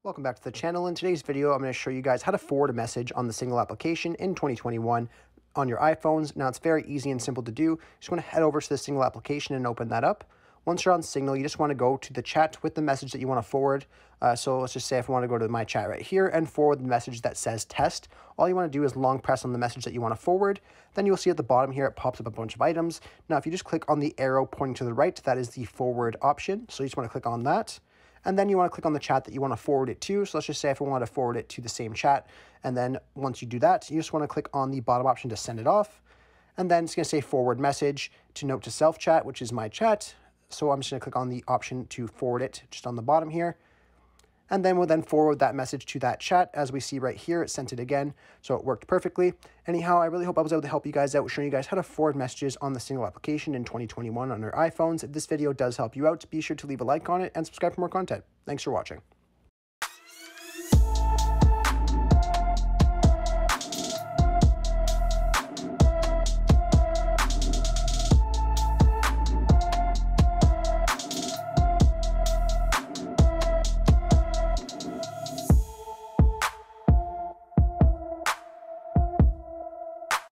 Welcome back to the channel. In today's video, I'm going to show you guys how to forward a message on the single application in 2021 on your iPhones. Now, it's very easy and simple to do. You just want to head over to the single application and open that up. Once you're on Signal, you just want to go to the chat with the message that you want to forward. So let's just say if I want to go to my chat right here and forward the message that says test, all you want to do is long press on the message that you want to forward. Then you'll see at the bottom here, it pops up a bunch of items. Now, if you just click on the arrow pointing to the right, that is the forward option. So you just want to click on that. And then you want to click on the chat that you want to forward it to. So let's just say if I want to forward it to the same chat. And then once you do that, you just want to click on the bottom option to send it off. And then it's going to say forward message to note to self chat, which is my chat. So I'm just going to click on the option to forward it just on the bottom here. And then we'll then forward that message to that chat. As we see right here, it sent it again. So it worked perfectly. Anyhow, I really hope I was able to help you guys out, showing you guys how to forward messages on the single application in 2021 on your iPhones. If this video does help you out, be sure to leave a like on it and subscribe for more content. Thanks for watching.